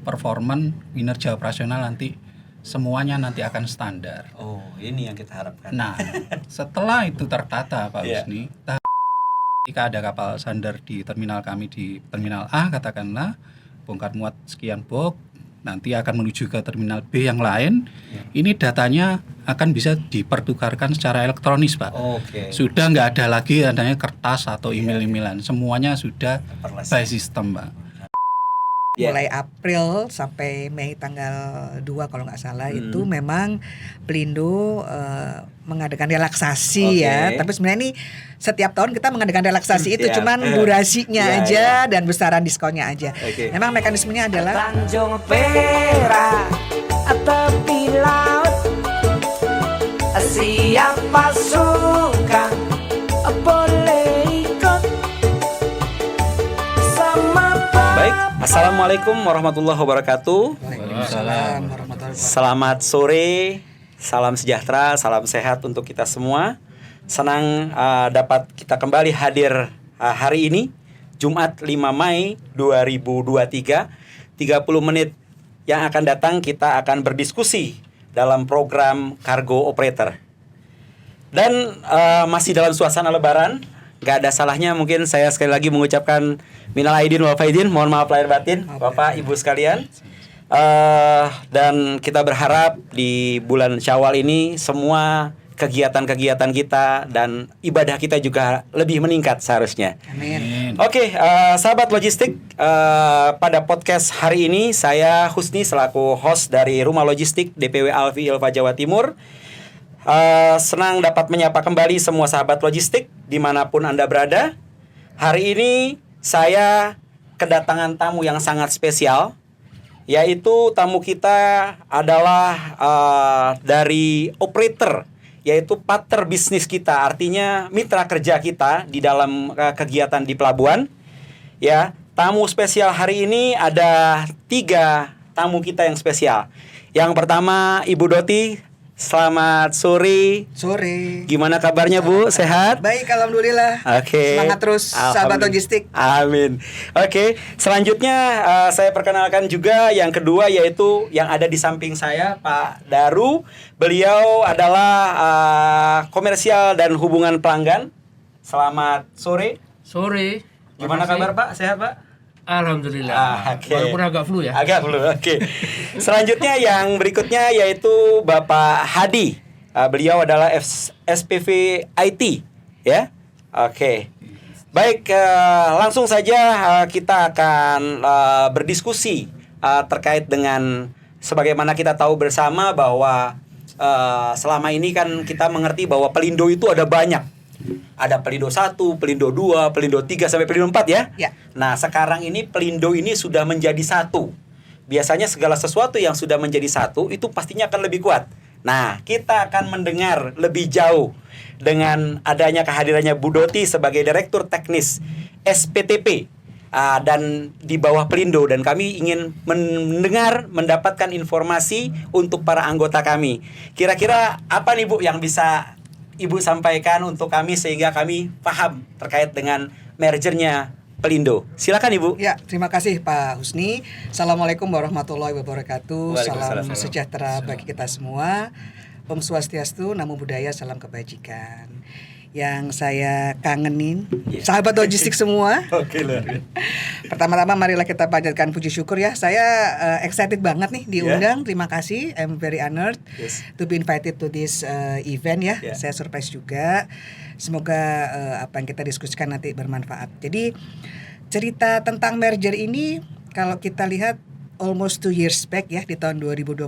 performan, kinerja operasional nanti semuanya nanti akan standar. Oh, ini yang kita harapkan. Nah, setelah itu tertata Pak Husni, ketika ada kapal sandar di terminal kami di terminal A katakanlah, bongkar muat sekian box, nanti akan menuju ke terminal B yang lain. Ini datanya akan bisa dipertukarkan secara elektronis, Pak. Sudah nggak ada lagi adanya kertas atau email-emailan, semuanya sudah by system, Pak. Mulai April sampai Mei tanggal 2 kalau nggak salah itu memang Pelindo mengadakan relaksasi ya. Tapi sebenarnya ini setiap tahun kita mengadakan relaksasi itu cuman durasinya aja dan besaran diskonnya aja. Memang mekanismenya adalah Tanjung Perak tepi laut, siapa suka boleh ikut sama. Baik, Assalamualaikum warahmatullahi wabarakatuh. Waalaikumsalam warahmatullahi wabarakatuh. Selamat sore, salam sejahtera, salam sehat untuk kita semua. Senang dapat kita kembali hadir hari ini, Jumat 5 Mei 2023. 30 menit yang akan datang kita akan berdiskusi dalam program Cargo Operator. Dan masih dalam suasana lebaran, gak ada salahnya mungkin saya sekali lagi mengucapkan minal aidin wal faidin, mohon maaf lahir batin Bapak Ibu sekalian. Dan kita berharap di bulan Syawal ini semua kegiatan-kegiatan kita dan ibadah kita juga lebih meningkat seharusnya. Amin. Oke, sahabat logistik, pada podcast hari ini saya Husni selaku host dari Rumah Logistik DPW Alfi Ilva Jawa Timur. Senang dapat menyapa kembali semua sahabat logistik dimanapun Anda berada. Hari ini saya kedatangan tamu yang sangat spesial, yaitu tamu kita adalah dari operator, yaitu partner bisnis kita, artinya mitra kerja kita di dalam kegiatan di pelabuhan. Ya, tamu spesial hari ini ada 3 tamu kita yang spesial. Yang pertama Ibu Doti. Selamat sore. Sore. Gimana kabarnya Bu? Sehat? Baik, alhamdulillah. Oke. Semangat terus sahabat logistik. Amin. Oke. Selanjutnya saya perkenalkan juga yang kedua, yaitu yang ada di samping saya, Pak Daru. Beliau adalah komersial dan hubungan pelanggan. Selamat sore. Sore. Gimana kabar Pak? Sehat Pak? Alhamdulillah. Walaupun agak flu ya. Agak flu. Oke. Selanjutnya yang berikutnya yaitu Bapak Hadi. Beliau adalah SPV IT, ya. Oke. Baik, langsung saja kita akan berdiskusi terkait dengan sebagaimana kita tahu bersama bahwa selama ini kan kita mengerti bahwa Pelindo itu ada banyak. Ada Pelindo 1, Pelindo 2, Pelindo 3 sampai Pelindo 4 ya. Nah, sekarang ini Pelindo ini sudah menjadi satu. Biasanya segala sesuatu yang sudah menjadi satu itu pastinya akan lebih kuat. Nah, kita akan mendengar lebih jauh dengan adanya kehadirannya Bu Doti sebagai Direktur Teknis SPTP dan di bawah Pelindo, dan kami ingin mendapatkan informasi untuk para anggota kami. Kira-kira apa nih Bu yang bisa Ibu sampaikan untuk kami sehingga kami paham terkait dengan mergernya Pelindo. Silakan Ibu. Ya, terima kasih Pak Husni. Assalamualaikum warahmatullahi wabarakatuh. Salam sejahtera bagi kita semua. Om Swastiastu, Namo Buddhaya, salam kebajikan. Yang saya kangenin, sahabat logistik semua. Pertama-tama marilah kita panjatkan puji syukur ya. Saya excited banget nih diundang. Terima kasih. I'm very honored to be invited to this event ya. Saya surprise juga. Semoga apa yang kita diskusikan nanti bermanfaat. Jadi cerita tentang merger ini kalau kita lihat almost 2 years back ya, di tahun 2021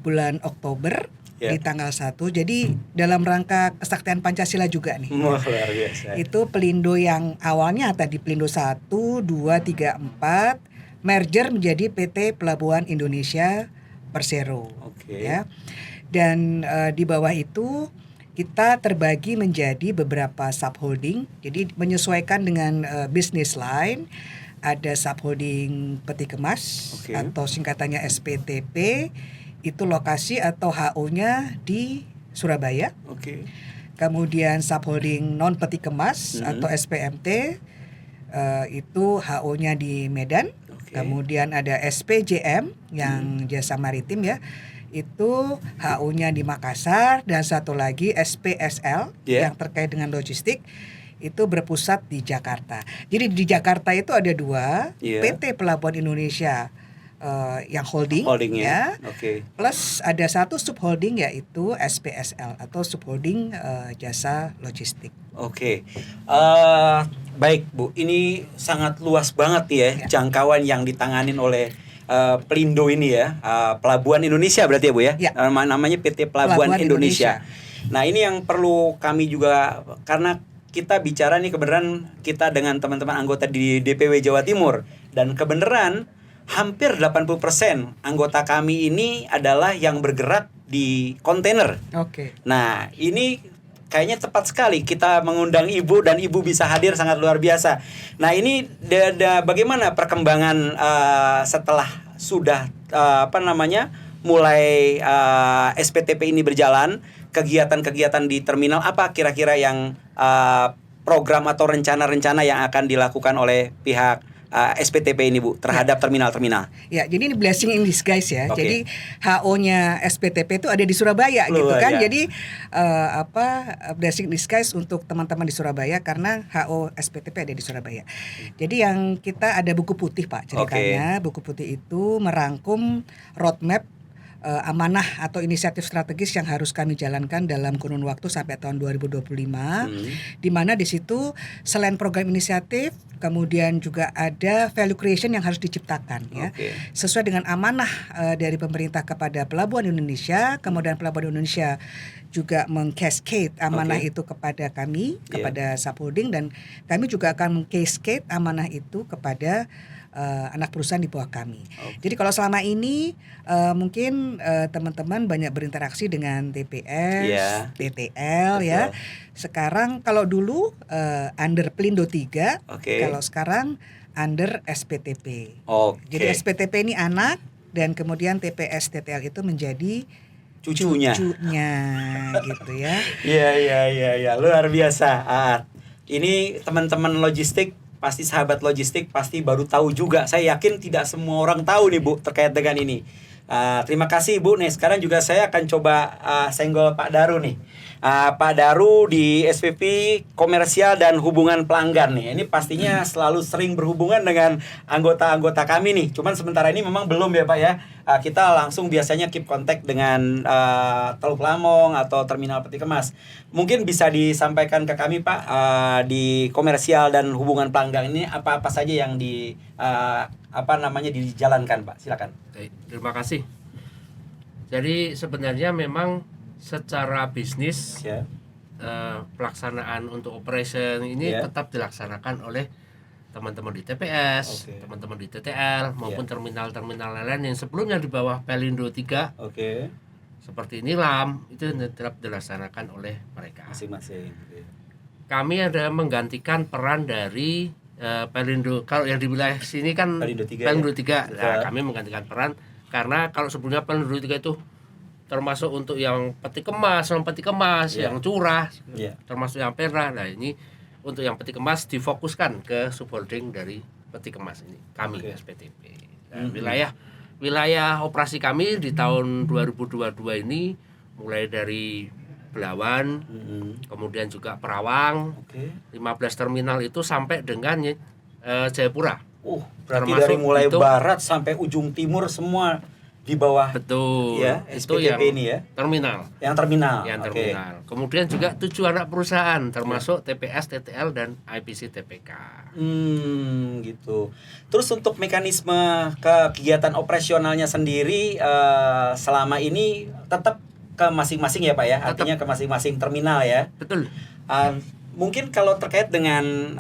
bulan Oktober. Di tanggal 1. Jadi dalam rangka kesaktian Pancasila juga nih. Luar biasa. Itu Pelindo yang awalnya tadi Pelindo 1, 2, 3, 4 merger menjadi PT Pelabuhan Indonesia Persero. Ya. Dan di bawah itu kita terbagi menjadi beberapa subholding. Jadi menyesuaikan dengan business line. Ada subholding Peti Kemas atau singkatannya SPTP. Itu lokasi atau HO-nya di Surabaya. Kemudian subholding non Peti Kemas atau SPMT itu HO-nya di Medan. Kemudian ada SPJM yang jasa maritim ya. Itu HO-nya di Makassar, dan satu lagi SPSL yang terkait dengan logistik itu berpusat di Jakarta. Jadi di Jakarta itu ada 2 PT Pelabuhan Indonesia yang holding ya. Plus ada 1 subholding yaitu SPSL atau subholding jasa logistik. Baik Bu, ini sangat luas banget ya jangkauan yang ditanganin oleh Pelindo ini ya, Pelabuhan Indonesia berarti ya Bu ya? Namanya PT Pelabuhan Indonesia. Nah ini yang perlu kami juga, karena kita bicara nih kebenaran kita dengan teman-teman anggota di DPW Jawa Timur, dan kebenaran hampir 80% anggota kami ini adalah yang bergerak di kontainer. Nah ini kayaknya tepat sekali kita mengundang Ibu, dan Ibu bisa hadir sangat luar biasa. Nah ini bagaimana perkembangan setelah sudah mulai SPTP ini berjalan, kegiatan-kegiatan di terminal apa kira-kira yang program atau rencana-rencana yang akan dilakukan oleh pihak SPTP ini Bu terhadap terminal-terminal? Ya, jadi ini blessing in disguise ya. Jadi HO-nya SPTP itu ada di Surabaya gitu kan. Jadi blessing in disguise untuk teman-teman di Surabaya karena HO SPTP ada di Surabaya. Jadi yang kita ada buku putih Pak ceritanya. Buku putih itu merangkum roadmap amanah atau inisiatif strategis yang harus kami jalankan dalam kurun waktu sampai tahun 2025, di mana di situ selain program inisiatif, kemudian juga ada value creation yang harus diciptakan ya, sesuai dengan amanah dari pemerintah kepada Pelabuhan Indonesia. Kemudian Pelabuhan Indonesia juga meng-cascade amanah itu kepada kami, kepada subholding, dan kami juga akan meng-cascade amanah itu kepada anak perusahaan di bawah kami. Jadi kalau selama ini mungkin teman-teman banyak berinteraksi dengan TPS, TTL ya. Sekarang kalau dulu under Pelindo 3, kalau sekarang under SPTP. Jadi SPTP ini anak, dan kemudian TPS TTL itu menjadi cucunya gitu ya. Iya, luar biasa. Ini teman-teman logistik, pasti sahabat logistik pasti baru tahu juga. Saya yakin tidak semua orang tahu nih Bu terkait dengan ini. Terima kasih Bu. Nih sekarang juga saya akan coba senggol Pak Daru nih. Pak Daru di SPP Komersial dan Hubungan Pelanggan nih. Ini pastinya selalu sering berhubungan dengan anggota-anggota kami nih. Cuman sementara ini memang belum ya Pak ya. Kita langsung biasanya keep contact dengan Teluk Lamong atau Terminal Peti Kemas. Mungkin bisa disampaikan ke kami Pak, di Komersial dan Hubungan Pelanggan ini apa-apa saja yang dijalankan Pak. Silakan. Baik, terima kasih. Jadi sebenarnya memang secara bisnis pelaksanaan untuk operation ini tetap dilaksanakan oleh teman-teman di TPS, teman-teman di TTL maupun terminal-terminal lain yang sebelumnya di bawah Pelindo 3. Seperti Nilam itu tetap dilaksanakan oleh mereka masing-masing. Kami ada menggantikan peran dari Pelindo. Kalau yang di wilayah sini kan Pelindo 3. Nah, kami menggantikan peran karena kalau sebelumnya Pelindo 3 itu termasuk untuk yang peti kemas, yang curah, termasuk yang perah. Nah ini untuk yang peti kemas difokuskan ke subholding dari peti kemas ini, kami SPTP. Nah, wilayah operasi kami di tahun 2022 ini mulai dari Belawan, kemudian juga Perawang, 15 terminal itu sampai dengan Jayapura. Berarti dari mulai barat sampai ujung timur semua di bawah. Betul. Ya, itu SPTP yang ini ya. Terminal. Yang terminal. Kemudian juga 7 anak perusahaan termasuk TPS, TTL dan IPC TPK. Gitu. Terus untuk mekanisme kegiatan operasionalnya sendiri selama ini tetap ke masing-masing ya Pak ya. Artinya ke masing-masing terminal ya. Betul. Mungkin kalau terkait dengan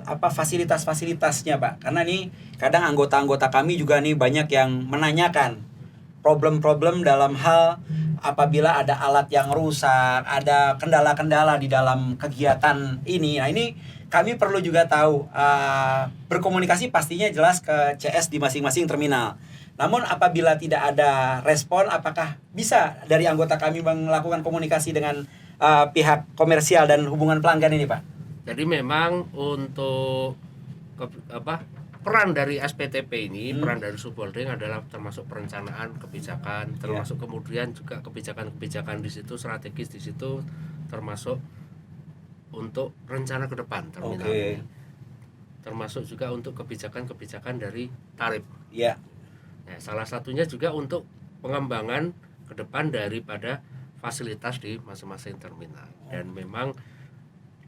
fasilitas-fasilitasnya Pak, karena nih kadang anggota-anggota kami juga nih banyak yang menanyakan problem-problem dalam hal apabila ada alat yang rusak, ada kendala-kendala di dalam kegiatan ini. Nah ini kami perlu juga tahu, berkomunikasi pastinya jelas ke CS di masing-masing terminal. Namun apabila tidak ada respon, apakah bisa dari anggota kami melakukan komunikasi dengan pihak komersial dan hubungan pelanggan ini Pak? Jadi memang untuk peran dari SPTP ini, peran dari subholding adalah termasuk perencanaan kebijakan, termasuk kemudian juga kebijakan-kebijakan di situ, strategis di situ, termasuk untuk rencana ke depan terminal ini. Termasuk juga untuk kebijakan-kebijakan dari tarif. Iya. Nah, salah satunya juga untuk pengembangan ke depan daripada fasilitas di masing-masing terminal. Dan memang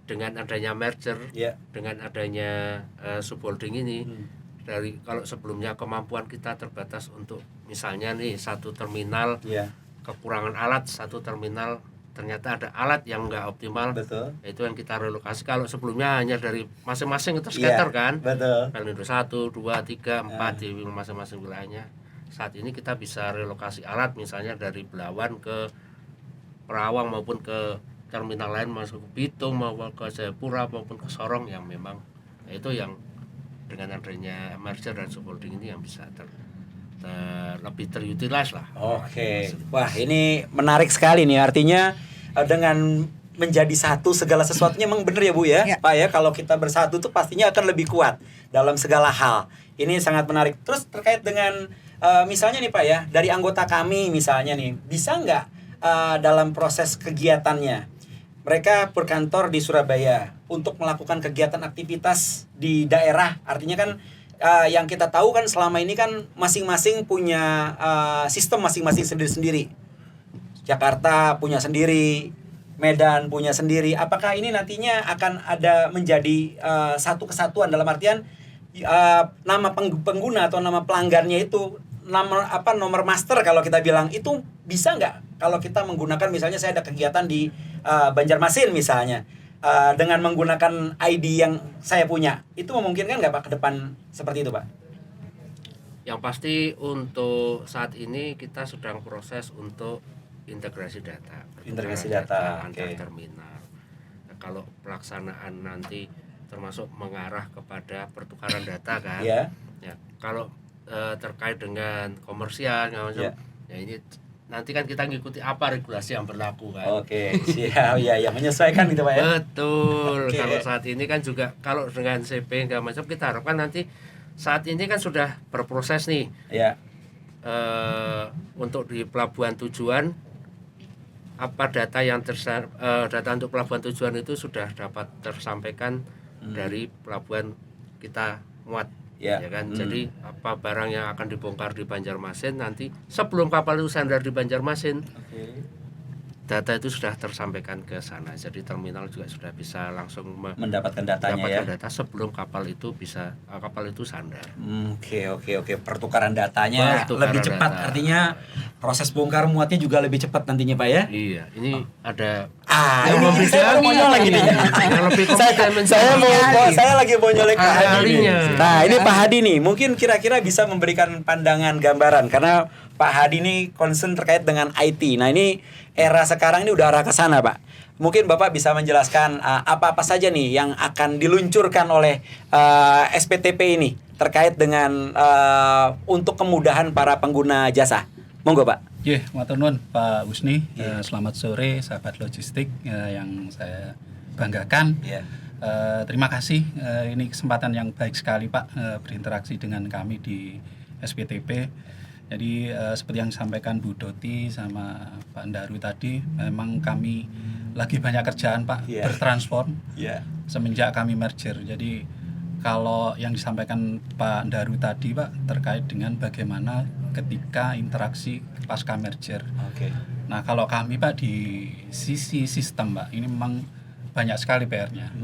dengan adanya merger, dengan adanya subholding ini, dari kalau sebelumnya kemampuan kita terbatas untuk misalnya nih satu terminal kekurangan alat, satu terminal ternyata ada alat yang enggak optimal. Betul. Itu yang kita relokasi. Kalau sebelumnya hanya dari masing-masing terscatter kan. Betul. Pelindo 1, 2, 3, 4 di masing-masing wilayahnya. Saat ini kita bisa relokasi alat misalnya dari Belawan ke Perawang maupun ke terminal lain, masuk ke Bitung maupun ke Jayapura maupun ke Sorong, yang memang itu yang dengan adanya merger dan subholding ini yang bisa lebih terutilize lah. Oke. Wah, ini menarik sekali nih. Artinya dengan menjadi satu segala sesuatunya memang benar ya Bu ya, Pak ya. Kalau kita bersatu tuh pastinya akan lebih kuat dalam segala hal. Ini sangat menarik. Terus terkait dengan misalnya nih Pak ya, dari anggota kami misalnya nih, bisa nggak dalam proses kegiatannya mereka berkantor di Surabaya untuk melakukan kegiatan aktivitas di daerah? Artinya kan yang kita tahu kan selama ini kan masing-masing punya sistem masing-masing sendiri-sendiri. Jakarta punya sendiri, Medan punya sendiri. Apakah ini nantinya akan ada menjadi satu kesatuan dalam artian nama pengguna atau nama pelanggannya itu nomor master kalau kita bilang itu bisa nggak kalau kita menggunakan misalnya saya ada kegiatan di Banjarmasin misalnya dengan menggunakan ID yang saya punya, itu memungkinkan nggak Pak ke depan seperti itu Pak? Yang pasti untuk saat ini kita sedang proses untuk integrasi data. Integrasi data antar terminal. Nah, kalau pelaksanaan nanti termasuk mengarah kepada pertukaran data kan. Ya, kalau terkait dengan komersial ya ini nanti kan kita ngikuti apa regulasi yang berlaku kan. Oke, siap ya, menyesuaikan gitu Pak ya. Betul. Kalau saat ini kan juga kalau dengan CP nggak macam, kita harapkan nanti saat ini kan sudah berproses nih. Ya. Untuk di pelabuhan tujuan apa data yang data untuk pelabuhan tujuan itu sudah dapat tersampaikan dari pelabuhan kita muat. Ya kan, jadi apa barang yang akan dibongkar di Banjarmasin nanti sebelum kapal itu sandar di Banjarmasin, data itu sudah tersampaikan ke sana. Jadi terminal juga sudah bisa langsung mendapatkan datanya data sebelum kapal itu sandar. Oke. Pertukaran datanya lebih cepat. Artinya proses bongkar muatnya juga lebih cepat nantinya Pak ya. Iya, ini ada ini saya mau nyolek ini. Saya lagi mau nyolek Pak Hadi. Nah, ini Pak Hadi nih, mungkin kira-kira bisa memberikan pandangan gambaran karena Pak Hadi ini concern terkait dengan IT. Nah, ini era sekarang ini udah arah ke sana, Pak. Mungkin Bapak bisa menjelaskan apa-apa saja nih yang akan diluncurkan oleh SPTP ini terkait dengan untuk kemudahan para pengguna jasa. Monggo, Pak. Matur nuwun Pak Husni. Selamat sore sahabat logistik yang saya banggakan. Terima kasih, ini kesempatan yang baik sekali Pak berinteraksi dengan kami di SPTP. Jadi seperti yang disampaikan Bu Doti sama Pak Ndaru tadi, memang kami lagi banyak kerjaan Pak, bertransform semenjak kami merger. Jadi kalau yang disampaikan Pak Ndaru tadi Pak terkait dengan bagaimana ketika interaksi pasca merger. Nah kalau kami Pak di sisi sistem Pak, ini memang banyak sekali PR-nya.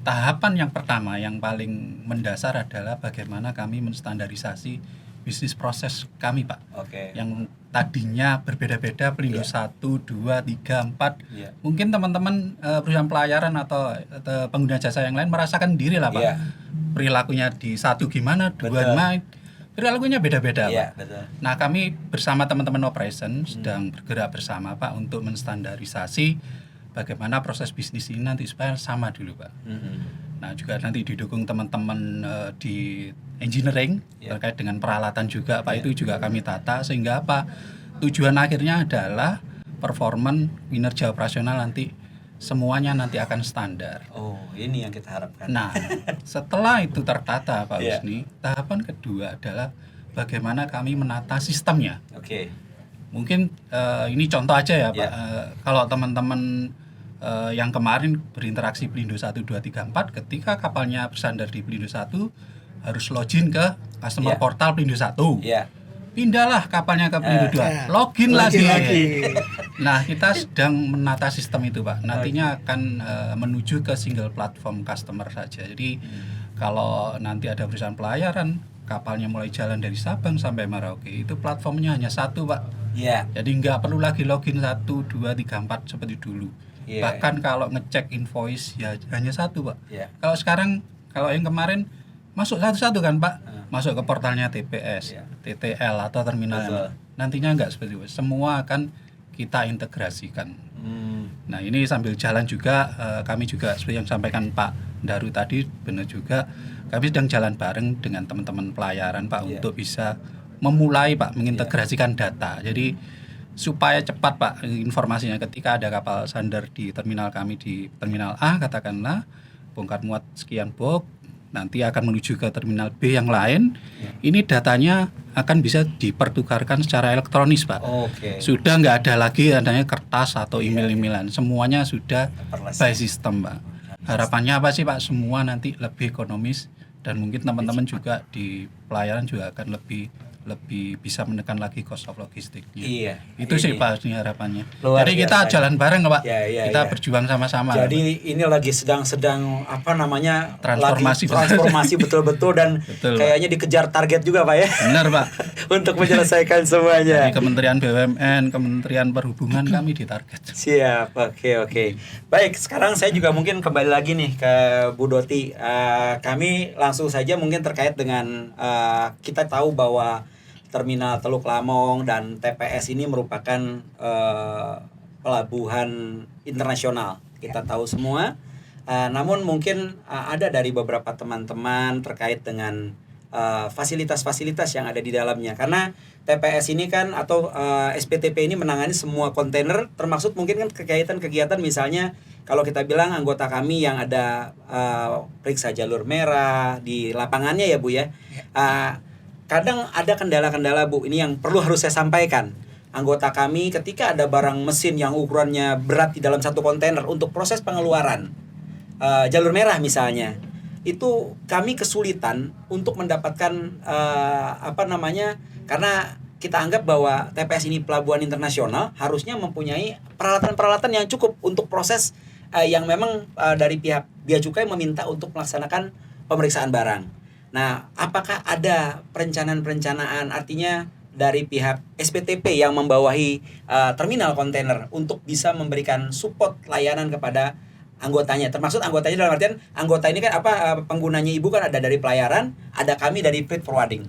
Tahapan yang pertama yang paling mendasar adalah bagaimana kami menstandarisasi bisnis proses kami Pak. Yang tadinya berbeda-beda, Pelindo 1, 2, 3, 4. Mungkin teman-teman perusahaan pelayaran atau pengguna jasa yang lain merasakan diri lah Pak. Perilakunya di 1 gimana, 2 gimana, perilakunya beda-beda Pak. Nah kami bersama teman-teman operation sedang bergerak bersama Pak untuk menstandarisasi bagaimana proses bisnis ini nanti supaya sama dulu Pak. Nah juga nanti didukung teman-teman di engineering terkait dengan peralatan juga Pak, itu juga kami tata sehingga apa tujuan akhirnya adalah performan kinerja operasional nanti semuanya nanti akan standar. Oh, ini yang kita harapkan. Nah, setelah itu tertata Pak Iya. Husni, tahapan kedua adalah bagaimana kami menata sistemnya. Oke. Mungkin ini contoh aja ya Pak. Iya. Kalau teman-teman yang kemarin berinteraksi Pelindo 1, 2, 3, 4, ketika kapalnya bersandar di Pelindo 1 harus login ke customer Iya. portal Pelindo 1. Iya. Pindahlah kapalnya ke Pelindo 2, login lagi. Nah, kita sedang menata sistem itu Pak. Nantinya akan menuju ke single platform customer saja. Jadi kalau nanti ada perusahaan pelayaran, kapalnya mulai jalan dari Sabang sampai Merauke, itu platformnya hanya satu Pak. Iya. Jadi nggak perlu lagi login 1, 2, 3, 4 seperti dulu. Iya. Bahkan kalau ngecek invoice ya hanya satu Pak. Iya. Kalau sekarang, kalau yang kemarin masuk satu-satu kan Pak, masuk ke portalnya TPS, Iya. TTL atau terminal. Betul. Nantinya nggak seperti itu. Semua akan kita integrasikan. Hmm. Nah ini sambil jalan juga kami juga seperti yang sampaikan Pak Daru tadi, benar juga kami sedang jalan bareng dengan teman-teman pelayaran Pak Iya. untuk bisa memulai Pak mengintegrasikan data. Jadi supaya cepat Pak informasinya ketika ada kapal sandar di terminal kami di terminal A katakanlah bongkar muat sekian box, nanti akan menuju ke terminal B yang lain. Ini datanya akan bisa dipertukarkan secara elektronis Pak. Oke. Sudah nggak ada lagi adanya kertas atau email-emailan, semuanya sudah Paperless. by system Pak. Harapannya apa sih Pak? Semua nanti lebih ekonomis dan mungkin teman-teman juga di pelayaran juga akan lebih bisa menekan lagi cost of logistiknya. Iya. Itu sih Ini Pak ini harapannya. luar Jadi kita biasa. jalan bareng Pak. Ya, Kita ya. berjuang sama-sama. Jadi ini lagi sedang apa namanya? Transformasi. lagi transformasi betul-betul dan Betul, kayaknya dikejar target juga Pak ya. Benar Pak. Untuk menyelesaikan semuanya. Di Kementerian BUMN, Kementerian Perhubungan kami ditarget. Siap, oke. Baik, sekarang saya juga mungkin kembali lagi nih ke Bu Doti. Kami langsung saja mungkin terkait dengan kita tahu bahwa Terminal Teluk Lamong dan TPS ini merupakan pelabuhan internasional. Kita tahu semua. Namun mungkin ada dari beberapa teman-teman terkait dengan fasilitas-fasilitas yang ada di dalamnya, karena TPS ini kan atau SPTP ini menangani semua kontainer, termasuk mungkin kan kegiatan-kegiatan misalnya kalau kita bilang anggota kami yang ada periksa jalur merah di lapangannya ya Bu ya. Kadang ada kendala-kendala Bu, ini yang perlu harus saya sampaikan. Anggota kami ketika ada barang mesin yang ukurannya berat di dalam satu kontainer untuk proses pengeluaran jalur merah misalnya, itu kami kesulitan untuk mendapatkan karena kita anggap bahwa TPS ini pelabuhan internasional harusnya mempunyai peralatan-peralatan yang cukup untuk proses yang memang dari pihak Bea Cukai meminta untuk melaksanakan pemeriksaan barang. Nah, apakah ada perencanaan artinya dari pihak SPTP yang membawahi terminal kontainer untuk bisa memberikan support layanan kepada anggotanya, termasuk anggotanya dalam artian anggota ini kan penggunanya Ibu kan ada dari pelayaran, ada kami dari freight forwarding.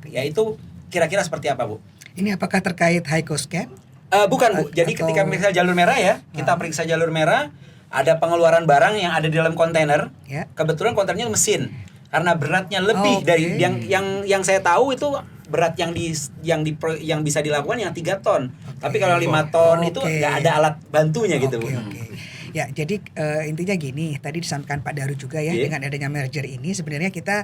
Yaitu kira-kira seperti apa Bu? Ini apakah terkait high cost camp? Bukan Bu. Jadi ketika periksa jalur merah ya, kita periksa jalur merah, ada pengeluaran barang yang ada di dalam kontainer. Ya. Kebetulan kontainernya mesin. Karena beratnya lebih dari yang saya tahu itu berat yang bisa dilakukan yang 3 ton. Tapi kalau 5 ton itu nggak ada alat bantunya gitu Bu. Ya, jadi intinya gini, tadi disampaikan Pak Daru juga ya, dengan adanya merger ini sebenarnya kita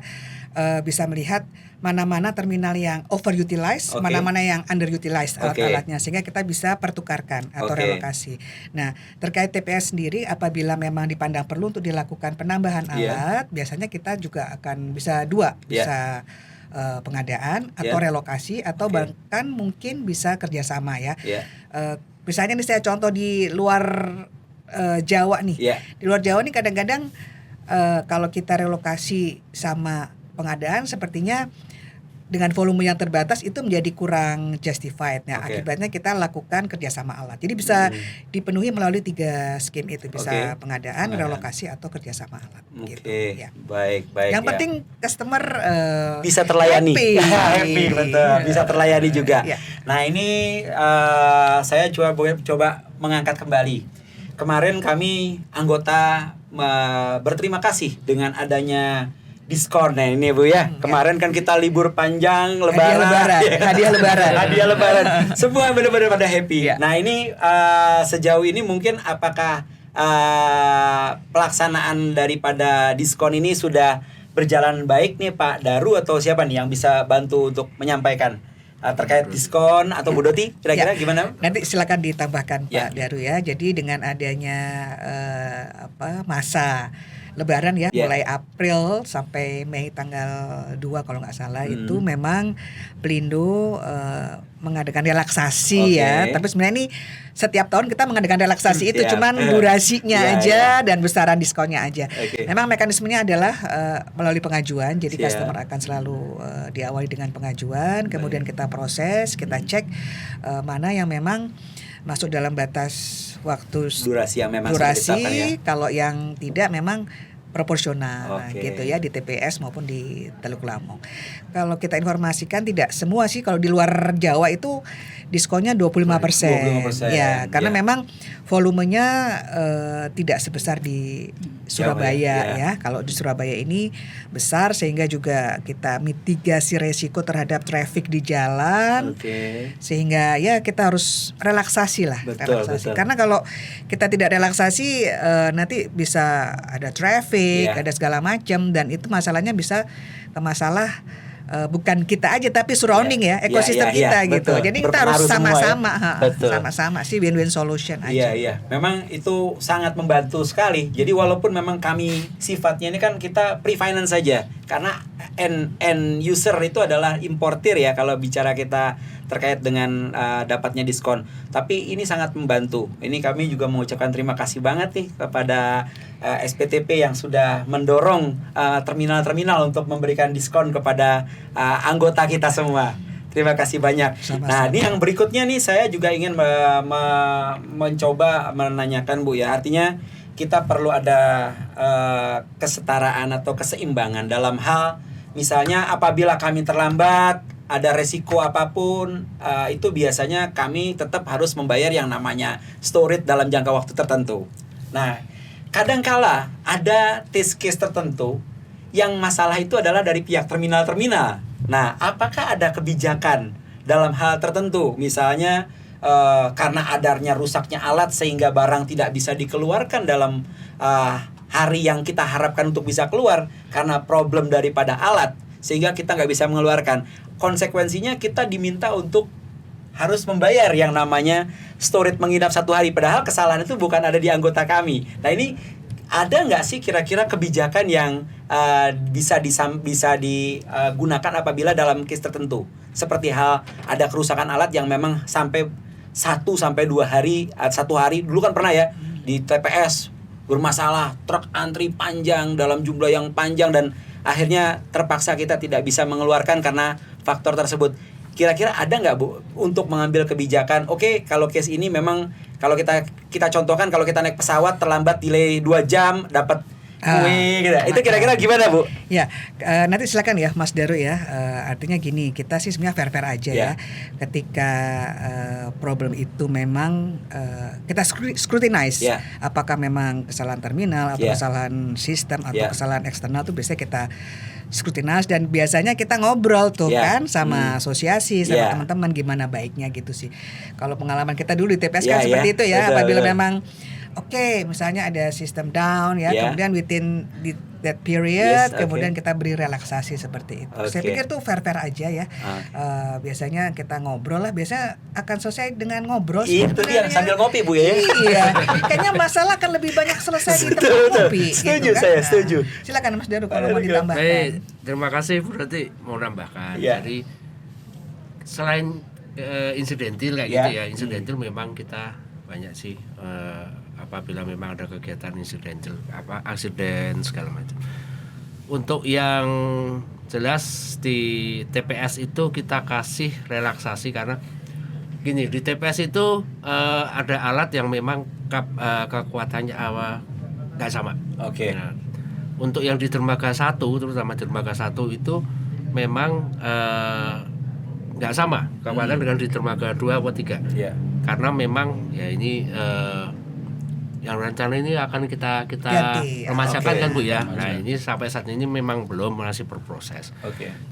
bisa melihat mana-mana terminal yang overutilized, mana-mana yang underutilized alat-alatnya, sehingga kita bisa pertukarkan atau relokasi. Nah, terkait TPS sendiri, apabila memang dipandang perlu untuk dilakukan penambahan alat, biasanya kita juga akan bisa bisa pengadaan atau relokasi atau bahkan mungkin bisa kerjasama ya. Misalnya nih saya contoh di luar Jawa nih. Di luar Jawa nih kadang-kadang kalau kita relokasi sama pengadaan sepertinya dengan volume yang terbatas itu menjadi kurang justified. Nah, akibatnya kita lakukan kerjasama alat. Jadi bisa dipenuhi melalui 3 scheme itu, bisa pengadaan, relokasi atau kerjasama alat. Gitu, ya. Baik. Yang penting customer bisa terlayani, happy betul, bisa terlayani juga. Nah ini saya coba mengangkat kembali. Kemarin kami anggota berterima kasih dengan adanya diskon. Nah ini Bu ya, kemarin kan kita libur panjang hadiah lebaran. Semua benar-benar pada happy. Nah ini sejauh ini mungkin apakah pelaksanaan daripada diskon ini sudah berjalan baik nih Pak Daru atau siapa nih yang bisa bantu untuk menyampaikan terkait diskon atau Bu Doti kira-kira Ya, gimana? Nanti silakan ditambahkan Ya. Pak Daru ya. Jadi dengan adanya masa Lebaran ya, Ya. mulai April sampai Mei tanggal 2 kalau nggak salah, itu Hmm. memang Pelindo mengadakan relaksasi ya. Oke. Tapi sebenarnya ini setiap tahun kita mengadakan relaksasi itu, Siap. cuman durasinya Ya, aja dan besaran diskonnya aja. Oke. Memang mekanismenya adalah melalui pengajuan. Jadi Siap. customer akan selalu diawali dengan pengajuan, kemudian kita proses, kita cek mana yang memang masuk dalam batas waktu Durasi yang memang sudah ditetapkan ya. durasi, kalau yang tidak memang proporsional Oke. gitu ya, di TPS maupun di Teluk Lamong. Kalau kita informasikan tidak semua sih, kalau di luar Jawa itu diskonnya 25%. 25%, Ya, karena ya. memang volumenya tidak sebesar di Surabaya Jawa, ya. ya. Kalau di Surabaya ini besar sehingga juga kita mitigasi resiko terhadap traffic di jalan. Oke. Sehingga ya kita harus relaksasi lah. Betul, Relaksasi. betul. Karena kalau kita tidak relaksasi nanti bisa ada traffic, Iya. ada segala macam, dan itu masalahnya bisa ke masalah bukan kita aja tapi surrounding Iya. ya, ekosistem Iya, kita iya, gitu. betul. Jadi kita harus Berpengaruh semua ya. sama-sama, Betul. sama-sama sih win-win solution Iya aja. iya, memang itu sangat membantu sekali. Jadi walaupun memang kami sifatnya ini kan kita pre-finance saja, karena end user itu adalah importir ya kalau bicara kita terkait dengan dapatnya diskon. Tapi ini sangat membantu. Ini kami juga mengucapkan terima kasih banget nih kepada SPTP yang sudah mendorong terminal-terminal untuk memberikan diskon kepada anggota kita semua. Terima kasih banyak. Sama-sama. Nah, ini yang berikutnya nih saya juga ingin mencoba menanyakan Bu ya. Artinya kita perlu ada kesetaraan atau keseimbangan dalam hal misalnya apabila kami terlambat, ada resiko apapun, itu biasanya kami tetap harus membayar yang namanya storage dalam jangka waktu tertentu. Nah, kadangkala ada test case tertentu yang masalah itu adalah dari pihak terminal-terminal. Nah, apakah ada kebijakan dalam hal tertentu? Misalnya karena adanya rusaknya alat sehingga barang tidak bisa dikeluarkan dalam hari yang kita harapkan untuk bisa keluar karena problem daripada alat, sehingga kita nggak bisa mengeluarkan. Konsekuensinya kita diminta untuk harus membayar yang namanya storage menginap 1 hari, padahal kesalahan itu bukan ada di anggota kami. Nah, ini ada nggak sih kira-kira kebijakan yang bisa digunakan apabila dalam case tertentu, seperti hal ada kerusakan alat yang memang sampai 1 sampai 2 hari, 1 hari dulu kan pernah ya di TPS bermasalah, truk antri panjang dalam jumlah yang panjang dan akhirnya terpaksa kita tidak bisa mengeluarkan karena faktor tersebut. Kira-kira ada nggak Bu untuk mengambil kebijakan? Oke, kalau case ini memang kalau kita contohkan, kalau kita naik pesawat terlambat delay 2 jam dapat kue gitu. Itu kira-kira gimana Bu? Ya, nanti silakan ya Mas Daru ya. Artinya gini, kita sih sebenarnya fair-fair aja ya. Ketika problem itu memang kita scrutinize, apakah memang kesalahan terminal atau kesalahan sistem atau kesalahan eksternal, itu biasanya kita scrutinize dan biasanya kita ngobrol tuh kan sama asosiasi, sama teman-teman gimana baiknya gitu sih. Kalau pengalaman kita dulu di TPS kan seperti itu ya. Betul, apabila betul. memang misalnya ada sistem down ya, kemudian within that period, kemudian kita beri relaksasi seperti itu. Saya pikir tuh fair-fair aja ya. Biasanya kita ngobrol lah, biasanya akan selesai dengan ngobrol. Itu dia sambil ngopi Bu ya. Iya, kayaknya masalah akan lebih banyak selesai di tempat ngopi. Setuju gitu, kan? saya, setuju. Silakan Mas Daru kalau mau ditambahkan. Baik, terima kasih berarti mau nambahkan. Jadi selain insidentil kayak gitu ya, insidentil memang kita banyak sih apabila memang ada kegiatan insidental, aksiden segala macam. Untuk yang jelas di TPS itu kita kasih relaksasi karena gini, di TPS itu ada alat yang memang kekuatannya nggak sama. Nah, untuk yang di dermaga 1, terutama dermaga 1 itu memang nggak sama kekuatan dengan di dermaga 2 atau 3. Karena memang ya ini yang rencana ini akan kita permasakan kan Bu ya. Nah, ini sampai saat ini memang belum, masih berproses.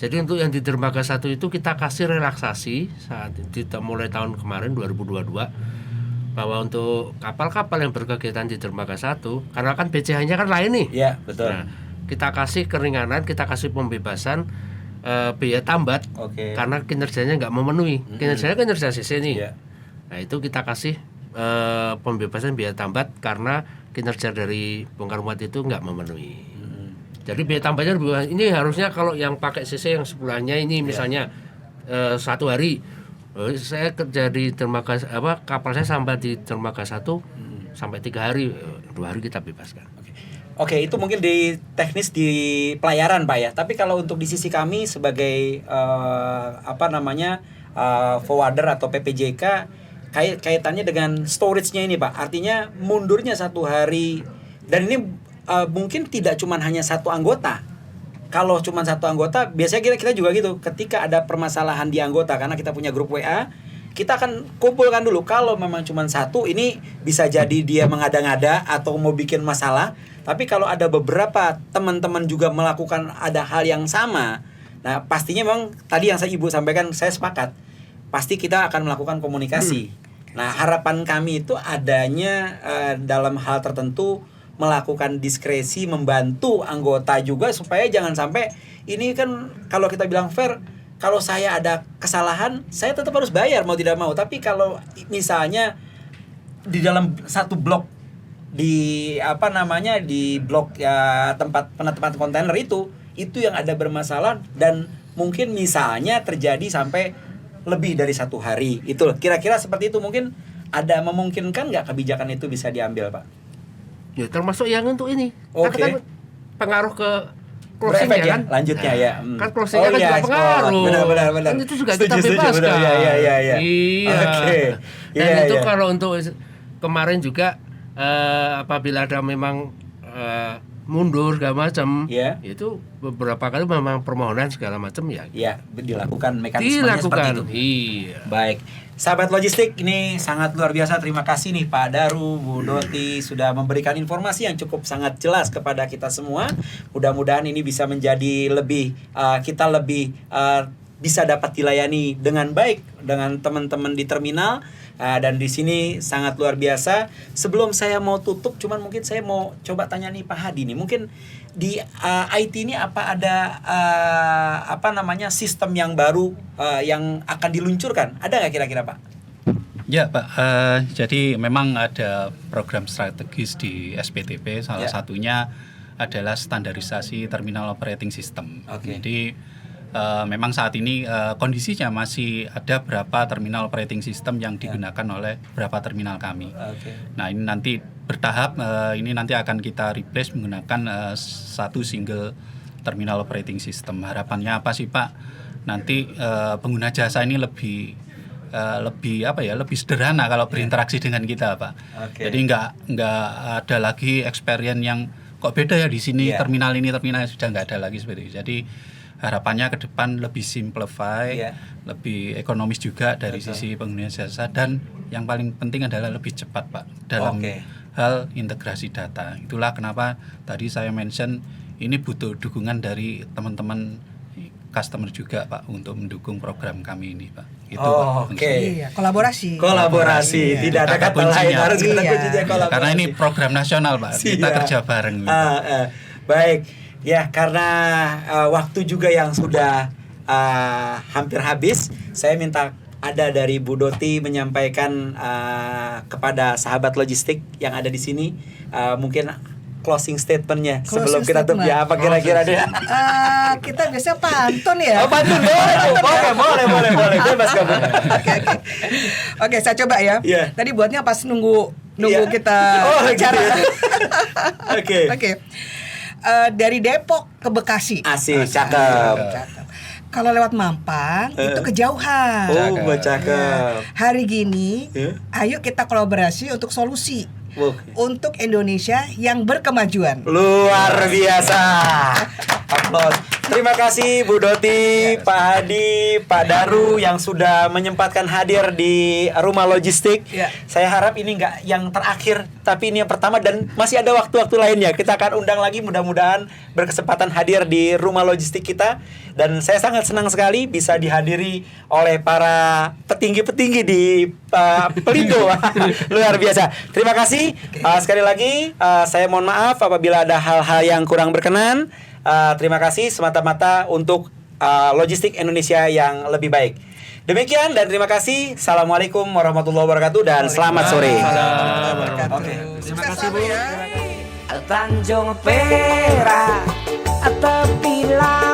Jadi untuk yang di dermaga 1 itu kita kasih relaksasi saat mulai tahun kemarin 2022. bahwa untuk kapal-kapal yang berkegiatan di dermaga 1, karena kan BCH-nya kan lain nih. Iya, betul. Nah, kita kasih keringanan, kita kasih pembebasan biaya tambat Oke. karena kinerjanya nggak memenuhi. Kinerja CC nih. Iya. Nah, itu kita kasih pembebasan biaya tambat karena kinerja dari bongkar muat itu nggak memenuhi. Jadi biaya tambatnya ini harusnya kalau yang pakai CC yang sebelahnya ini misalnya 1 hari, saya kerja di dermaga kapal saya sampai di dermaga 1 sampai 3 hari, 2 hari kita bebaskan. Oke, itu mungkin di teknis di pelayaran Pak ya. Tapi kalau untuk di sisi kami sebagai forwarder atau PPJK, kaitannya dengan storage-nya ini Pak. Artinya mundurnya 1 hari, dan ini mungkin tidak cuma hanya 1 anggota. Kalau cuma 1 anggota, biasanya kita juga gitu. Ketika ada permasalahan di anggota, karena kita punya grup WA, kita akan kumpulkan dulu. Kalau memang cuma 1, ini bisa jadi dia mengada-ngada atau mau bikin masalah. Tapi kalau ada beberapa teman-teman juga melakukan ada hal yang sama, nah pastinya memang tadi yang Ibu sampaikan, saya sepakat. Pasti kita akan melakukan komunikasi. Nah, harapan kami itu adanya dalam hal tertentu melakukan diskresi, membantu anggota juga supaya jangan sampai ini kan kalau kita bilang fair, kalau saya ada kesalahan, saya tetap harus bayar mau tidak mau. Tapi kalau misalnya di dalam satu blok di di blok ya tempat penetapan kontainer itu yang ada bermasalah dan mungkin misalnya terjadi sampai lebih dari 1 hari. Itu kira-kira seperti itu, mungkin ada memungkinkan nggak kebijakan itu bisa diambil Pak? Ya termasuk yang untuk ini. Oke. Kan pengaruh ke closing Berefek ya kan? lanjutnya ya. Kan closingnya kan juga pengaruh. Benar. Kan itu juga kita bebaskan. Iya. Iya. Oke. Dan Iya, itu iya. kalau untuk kemarin juga apabila ada memang mundur segala macam, Iya. itu beberapa kali memang permohonan segala macam ya. Iya, dilakukan mekanismenya seperti itu. Iya. Baik, sahabat logistik, ini sangat luar biasa. Terima kasih nih Pak Daru, Bu Doti sudah memberikan informasi yang cukup sangat jelas kepada kita semua. Mudah-mudahan ini bisa menjadi lebih kita lebih bisa dapat dilayani dengan baik dengan teman-teman di terminal. Dan di sini sangat luar biasa. Sebelum saya mau tutup, cuman mungkin saya mau coba tanya nih Pak Hadi nih, mungkin di IT ini apa ada sistem yang baru yang akan diluncurkan? Ada nggak kira-kira Pak? Ya Pak, jadi memang ada program strategis di SPTP, salah satunya adalah standarisasi terminal operating system. Jadi memang saat ini kondisinya masih ada berapa terminal operating system yang digunakan oleh beberapa terminal kami. Nah ini nanti bertahap, ini nanti akan kita replace menggunakan satu single terminal operating system. Harapannya apa sih Pak? Nanti pengguna jasa ini lebih sederhana kalau berinteraksi dengan kita Pak. Jadi nggak ada lagi experience yang kok beda ya di sini terminal ini terminal sudah nggak ada lagi seperti itu. Jadi harapannya ke depan lebih simplify, lebih ekonomis juga dari sisi pengguna jasa, dan yang paling penting adalah lebih cepat Pak dalam hal integrasi data. Itulah kenapa tadi saya mention ini butuh dukungan dari teman-teman customer juga Pak untuk mendukung program kami ini Pak. Itu Pak. Iya, kolaborasi. Kolaborasi, tidak ada kata lain, harus kita kuncinya kolaborasi. Karena ini program nasional Pak, kita kerja bareng. Baik. Ya, karena waktu juga yang sudah hampir habis, saya minta ada dari Bu Doti menyampaikan kepada sahabat logistik yang ada di sini, mungkin closing statementnya sebelum kita tutup ya, apa kira-kira deh? Kita biasanya pantun ya. Oh, pantun boleh, bebas kamu. Oke, saya coba ya. Tadi buatnya pas nunggu kita bicara. Oke. Dari Depok ke Bekasi. Asik, cakep. Kalau lewat Mampang itu kejauhan. Cakep. Hari gini, ayo kita kolaborasi untuk solusi untuk Indonesia yang berkemajuan. Luar biasa. Aplaus. Terima kasih Bu Doti, Pak Hadi, Pak Daru yang sudah menyempatkan hadir di Rumah Logistik. Ya. Saya harap ini nggak yang terakhir, tapi ini yang pertama dan masih ada waktu-waktu lainnya. Kita akan undang lagi, mudah-mudahan berkesempatan hadir di Rumah Logistik kita. Dan saya sangat senang sekali bisa dihadiri oleh para petinggi-petinggi di Pelindo. Luar biasa. Terima kasih. Sekali lagi saya mohon maaf apabila ada hal-hal yang kurang berkenan. Terima kasih semata-mata untuk logistik Indonesia yang lebih baik. Demikian dan terima kasih. Assalamualaikum warahmatullahi wabarakatuh dan selamat sore. Oke. Terima kasih Bu. Tanjung Perak tepi laut